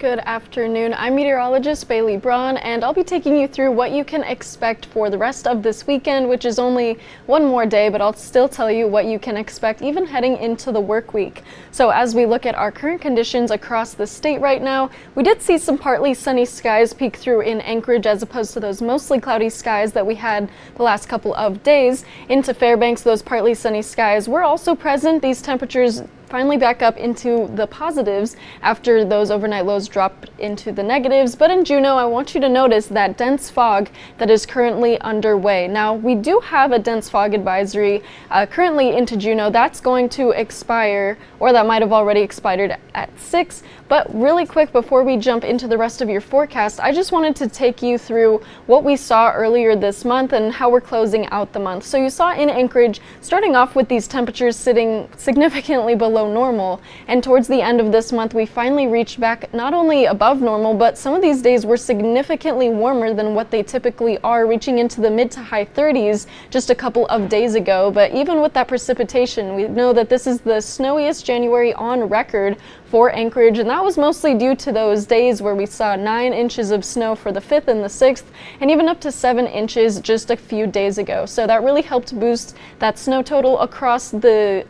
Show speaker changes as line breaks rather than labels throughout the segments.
Good afternoon. I'm Meteorologist Bailey Braun, and I'll be taking you through what you can expect for the rest of this weekend, which is only one more day, but I'll still tell you what you can expect even heading into the work week. So as we look at our current conditions across the state right now, we did see some partly sunny skies peek through in Anchorage as opposed to those mostly cloudy skies that we had the last couple of days. Into Fairbanks, those partly sunny skies were also present. These temperatures finally back up into the positives after those overnight lows dropped into the negatives. But in Juneau, I want you to notice that dense fog that is currently underway. Now, we do have a dense fog advisory currently into Juneau. That's going to expire, or that might have already expired at 6. But really quick, before we jump into the rest of your forecast, I just wanted to take you through what we saw earlier this month and how we're closing out the month. So you saw in Anchorage, starting off with these temperatures sitting significantly below normal, and towards the end of this month we finally reached back not only above normal, but some of these days were significantly warmer than what they typically are, reaching into the mid to high 30s just a couple of days ago. But even with that precipitation, we know that this is the snowiest January on record for Anchorage, and that was mostly due to those days where we saw 9 inches of snow for the 5th and the 6th, and even up to 7 inches just a few days ago. So that really helped boost that snow total across the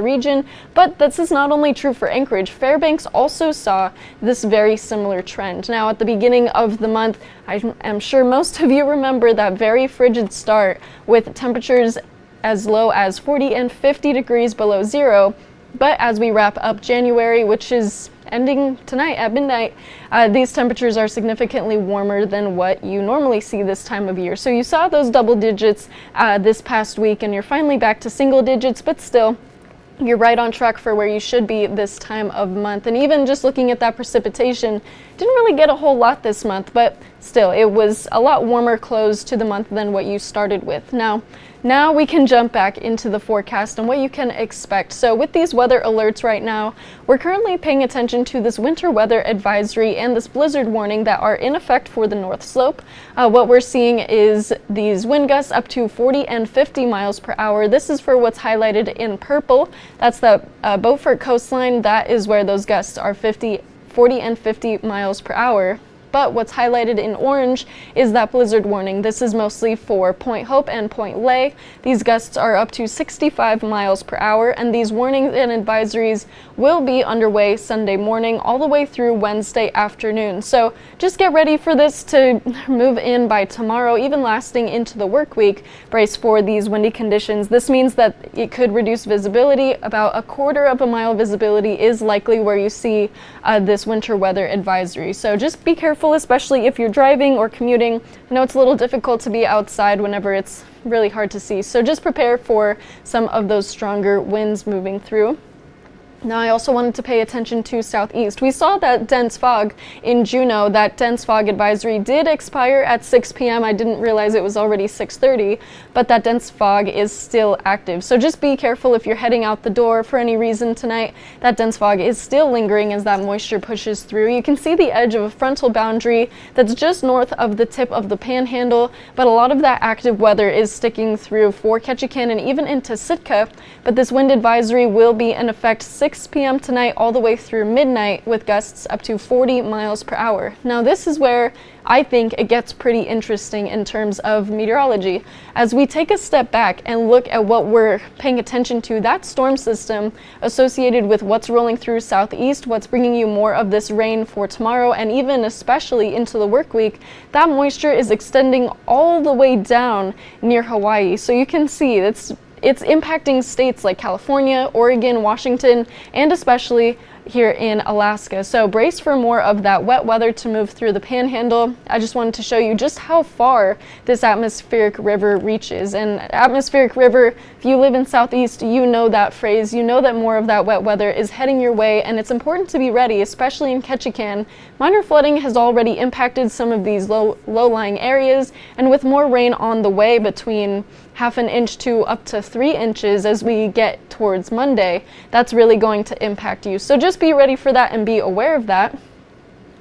region. But this is not only true for Anchorage. Fairbanks also saw this very similar trend. Now, at the beginning of the month, I am sure most of you remember that very frigid start with temperatures as low as 40 and 50 degrees below zero. But as we wrap up January, which is ending tonight at midnight, these temperatures are significantly warmer than what you normally see this time of year. So you saw those double digits this past week, and you're finally back to single digits, but still, you're right on track for where you should be this time of month. And even just looking at that precipitation, didn't really get a whole lot this month, but still, it was a lot warmer close to the month than what you started with. Now we can jump back into the forecast and what you can expect. So with these weather alerts right now, we're currently paying attention to this winter weather advisory and this blizzard warning that are in effect for the North Slope. What we're seeing is these wind gusts up to 40 and 50 miles per hour. This is for what's highlighted in purple. That's the Beaufort coastline. That is where those gusts are 40 and 50 miles per hour. But what's highlighted in orange is that blizzard warning. This is mostly for Point Hope and Point Lay. These gusts are up to 65 miles per hour, and these warnings and advisories will be underway Sunday morning all the way through Wednesday afternoon. So just get ready for this to move in by tomorrow, even lasting into the work week. Brace for these windy conditions. This means that it could reduce visibility. About 1/4 of a mile visibility is likely where you see this winter weather advisory. So just be careful, especially if you're driving or commuting. I know it's a little difficult to be outside whenever it's really hard to see, so just prepare for some of those stronger winds moving through. Now, I also wanted to pay attention to southeast. We saw that dense fog in Juneau. That dense fog advisory did expire at 6 p.m. I didn't realize it was already 6:30, but that dense fog is still active. So just be careful if you're heading out the door for any reason tonight. That dense fog is still lingering as that moisture pushes through. You can see the edge of a frontal boundary that's just north of the tip of the Panhandle, but a lot of that active weather is sticking through for Ketchikan and even into Sitka. But this wind advisory will be in effect 6 p.m. tonight all the way through midnight with gusts up to 40 miles per hour. Now, this is where I think it gets pretty interesting in terms of meteorology. As we take a step back and look at what we're paying attention to, that storm system associated with what's rolling through southeast, what's bringing you more of this rain for tomorrow and even especially into the work week, that moisture is extending all the way down near Hawaii. So you can see it's impacting states like California, Oregon, Washington, and especially here in Alaska. So brace for more of that wet weather to move through the Panhandle. I just wanted to show you just how far this atmospheric river reaches. And atmospheric river, if you live in southeast, you know that phrase. You know that more of that wet weather is heading your way, and it's important to be ready, especially in Ketchikan. Minor flooding has already impacted some of these low-lying areas, and with more rain on the way between 1/2 inch to up to 3 inches as we get towards Monday, that's really going to impact you. So just be ready for that and be aware of that.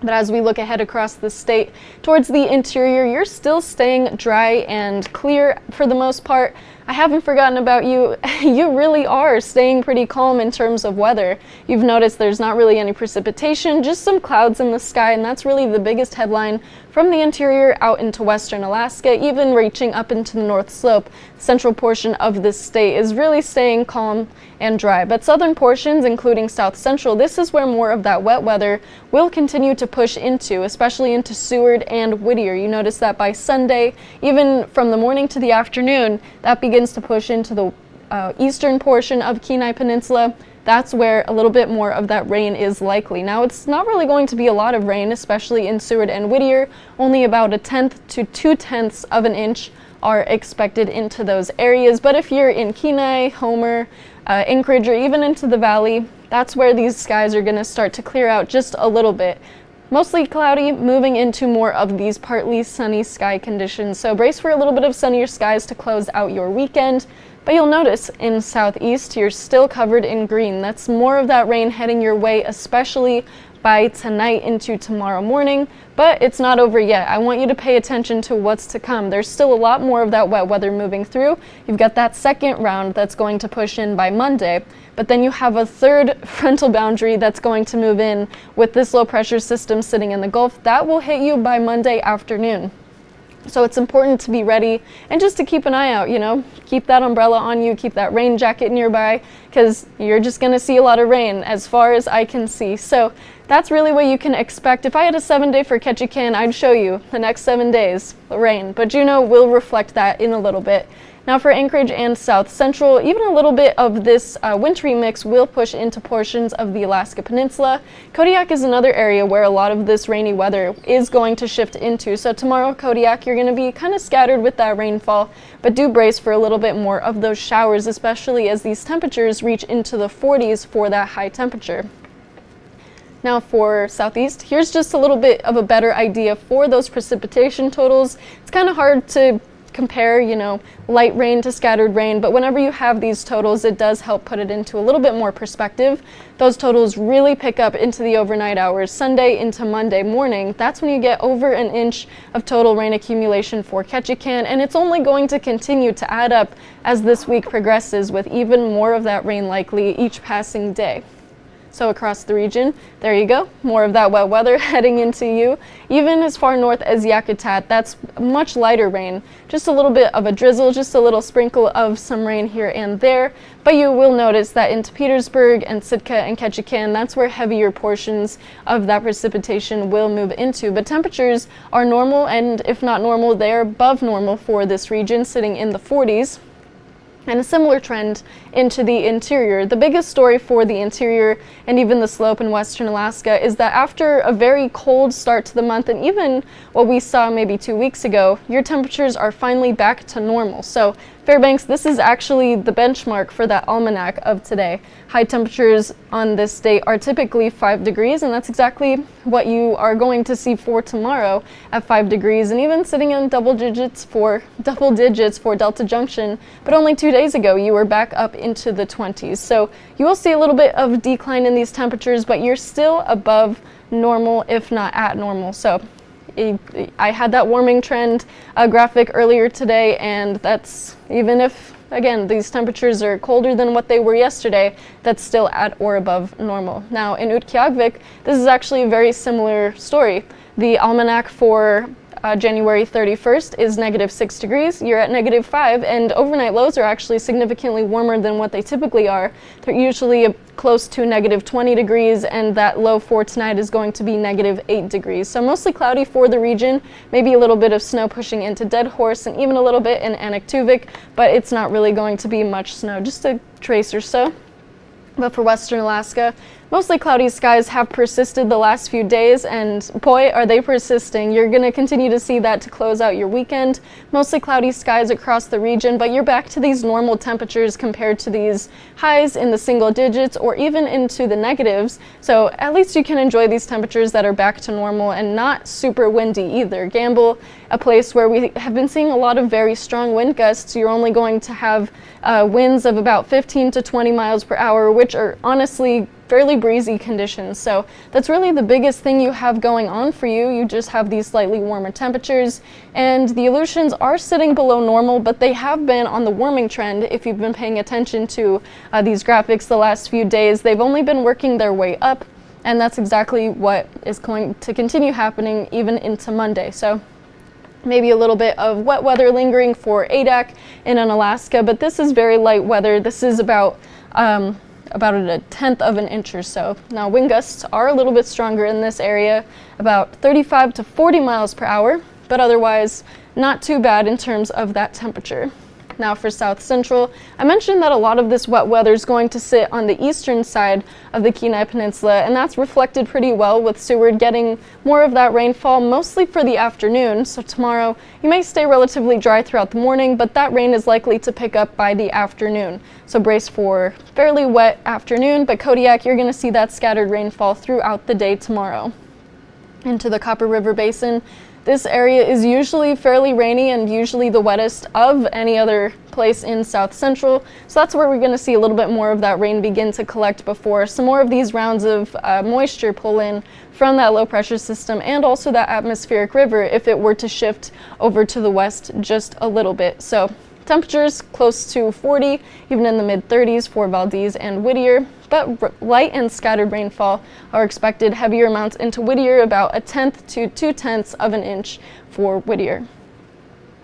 But as we look ahead across the state towards the interior, you're still staying dry and clear for the most part. I haven't forgotten about you. You really are staying pretty calm in terms of weather. You've noticed there's not really any precipitation, just some clouds in the sky, and that's really the biggest headline from the interior out into western Alaska, even reaching up into the North Slope. Central portion of this state is really staying calm and dry, but southern portions, including south central, this is where more of that wet weather will continue to push into, especially into Seward and Whittier. You notice that by Sunday, even from the morning to the afternoon, that begins to push into the eastern portion of Kenai Peninsula. That's where a little bit more of that rain is likely. Now, it's not really going to be a lot of rain, especially in Seward and Whittier. Only about 1/10 to 2/10 of an inch are expected into those areas. But if you're in Kenai, Homer, Anchorage, or even into the valley, that's where these skies are going to start to clear out just a little bit. Mostly cloudy, moving into more of these partly sunny sky conditions. So brace for a little bit of sunnier skies to close out your weekend. But you'll notice in southeast, you're still covered in green. That's more of that rain heading your way, especially by tonight into tomorrow morning. But it's not over yet. I want you to pay attention to what's to come. There's still a lot more of that wet weather moving through. You've got that second round that's going to push in by Monday. But then you have a third frontal boundary that's going to move in with this low pressure system sitting in the Gulf. That will hit you by Monday afternoon. So it's important to be ready and just to keep an eye out, keep that umbrella on you, keep that rain jacket nearby, because you're just going to see a lot of rain as far as I can see. So that's really what you can expect. If I had a 7-day for Ketchikan, I'd show you the next 7 days, the rain. But Juneau will reflect that in a little bit. Now for Anchorage and South Central, even a little bit of this wintry mix will push into portions of the Alaska Peninsula. Kodiak is another area where a lot of this rainy weather is going to shift into. So tomorrow, Kodiak, you're going to be kind of scattered with that rainfall, but do brace for a little bit more of those showers, especially as these temperatures reach into the 40s for that high temperature. Now for southeast, here's just a little bit of a better idea for those precipitation totals. It's kind of hard to compare, light rain to scattered rain, but whenever you have these totals, it does help put it into a little bit more perspective. Those totals really pick up into the overnight hours, Sunday into Monday morning. That's when you get over an inch of total rain accumulation for Ketchikan, and it's only going to continue to add up as this week progresses, with even more of that rain likely each passing day. So across the region, there you go, more of that wet weather heading into you. Even as far north as Yakutat, that's much lighter rain. Just a little bit of a drizzle, just a little sprinkle of some rain here and there. But you will notice that into Petersburg and Sitka and Ketchikan, that's where heavier portions of that precipitation will move into. But temperatures are normal, and if not normal, they're above normal for this region, sitting in the 40s. And a similar trend into the interior. The biggest story for the interior and even the slope in western Alaska is that after a very cold start to the month, and even what we saw maybe 2 weeks ago, your temperatures are finally back to normal. So Fairbanks, this is actually the benchmark for that almanac of today. High temperatures on this date are typically 5 degrees, and that's exactly what you are going to see for tomorrow at 5 degrees, and even sitting in double digits for Delta Junction. But only 2 days ago, you were back up into the 20s. So you will see a little bit of decline in these temperatures, but you're still above normal, if not at normal. So I had that warming trend graphic earlier today, and that's, even if, again, these temperatures are colder than what they were yesterday, that's still at or above normal. Now in Utqiagvik, this is actually a very similar story. The almanac for January 31st is -6 degrees. You're at -5, and overnight lows are actually significantly warmer than what they typically are. They're usually close to -20 degrees, and that low for tonight is going to be -8 degrees. So mostly cloudy for the region, maybe a little bit of snow pushing into Dead Horse and even a little bit in Anaktuvik, but it's not really going to be much snow, just a trace or so. But for western Alaska, mostly cloudy skies have persisted the last few days, and boy, are they persisting. You're going to continue to see that to close out your weekend. Mostly cloudy skies across the region, but you're back to these normal temperatures compared to these highs in the single digits or even into the negatives. So at least you can enjoy these temperatures that are back to normal and not super windy either. Gamble, a place where we have been seeing a lot of very strong wind gusts, you're only going to have winds of about 15 to 20 miles per hour, which are honestly fairly breezy conditions. So that's really the biggest thing you have going on for you. You just have these slightly warmer temperatures, and the Aleutians are sitting below normal, but they have been on the warming trend. If you've been paying attention to these graphics the last few days, they've only been working their way up, and that's exactly what is going to continue happening even into Monday. So maybe a little bit of wet weather lingering for ADAC in Alaska, but this is very light weather. This is about a tenth of an inch or so. Now, wind gusts are a little bit stronger in this area, about 35 to 40 miles per hour, but otherwise not too bad in terms of that temperature. Now for South Central, I mentioned that a lot of this wet weather is going to sit on the eastern side of the Kenai Peninsula, and that's reflected pretty well with Seward getting more of that rainfall, mostly for the afternoon. So tomorrow, you may stay relatively dry throughout the morning, but that rain is likely to pick up by the afternoon. So brace for fairly wet afternoon, but Kodiak, you're going to see that scattered rainfall throughout the day tomorrow. Into the Copper River Basin, this area is usually fairly rainy and usually the wettest of any other place in South Central. So that's where we're going to see a little bit more of that rain begin to collect before some more of these rounds of moisture pull in from that low pressure system and also that atmospheric river if it were to shift over to the west just a little bit. So temperatures close to 40, even in the mid-30s for Valdez and Whittier, but light and scattered rainfall are expected. Heavier amounts into Whittier, about 1/10 to 2/10 of an inch for Whittier.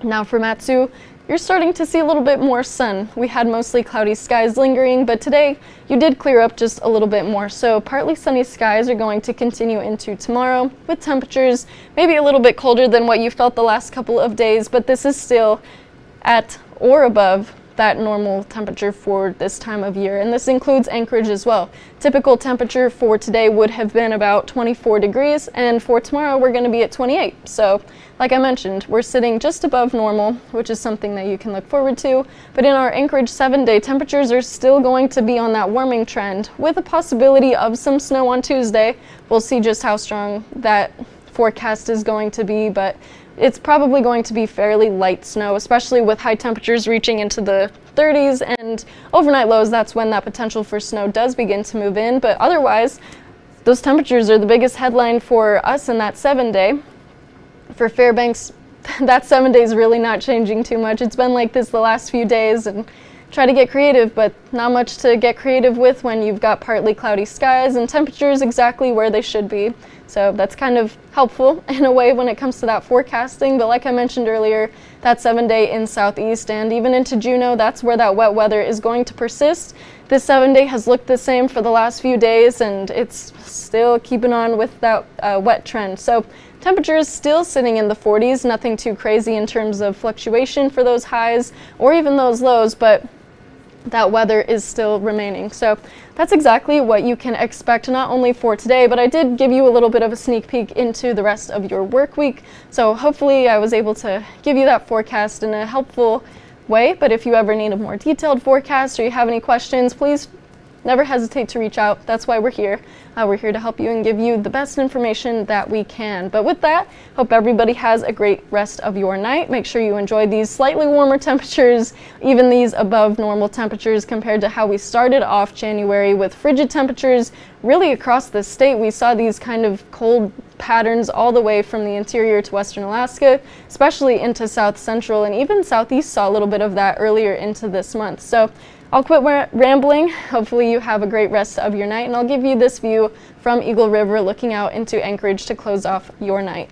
Now for Matsu, you're starting to see a little bit more sun. We had mostly cloudy skies lingering, but today you did clear up just a little bit more. So partly sunny skies are going to continue into tomorrow with temperatures maybe a little bit colder than what you felt the last couple of days, but this is still at or above that normal temperature for this time of year, and this includes Anchorage as well. Typical temperature for today would have been about 24 degrees, and for tomorrow we're going to be at 28. So like I mentioned, we're sitting just above normal, which is something that you can look forward to, but in our Anchorage 7-day, temperatures are still going to be on that warming trend with a possibility of some snow on Tuesday. We'll see just how strong that forecast is going to be, but it's probably going to be fairly light snow, especially with high temperatures reaching into the 30s and overnight lows. That's when that potential for snow does begin to move in, but otherwise those temperatures are the biggest headline for us in that 7-day. For Fairbanks, that 7 days really not changing too much. It's been like this the last few days, and try to get creative, but not much to get creative with when you've got partly cloudy skies and temperatures exactly where they should be. So that's kind of helpful in a way when it comes to that forecasting. But like I mentioned earlier, that 7-day in Southeast and even into Juneau, that's where that wet weather is going to persist. This 7-day has looked the same for the last few days, and it's still keeping on with that wet trend. So temperatures still sitting in the 40s, nothing too crazy in terms of fluctuation for those highs or even those lows, but that weather is still remaining. So that's exactly what you can expect, not only for today, but I did give you a little bit of a sneak peek into the rest of your work week. So hopefully I was able to give you that forecast in a helpful way. But if you ever need a more detailed forecast or you have any questions, please never hesitate to reach out. That's why we're here. We're here to help you and give you the best information that we can. But with that, hope everybody has a great rest of your night. Make sure you enjoy these slightly warmer temperatures, even these above normal temperatures compared to how we started off January with frigid temperatures really across the state. We saw these kind of cold patterns all the way from the interior to western Alaska, especially into South Central, and even Southeast saw a little bit of that earlier into this month. So I'll quit rambling. Hopefully you have a great rest of your night, and I'll give you this view from Eagle River looking out into Anchorage to close off your night.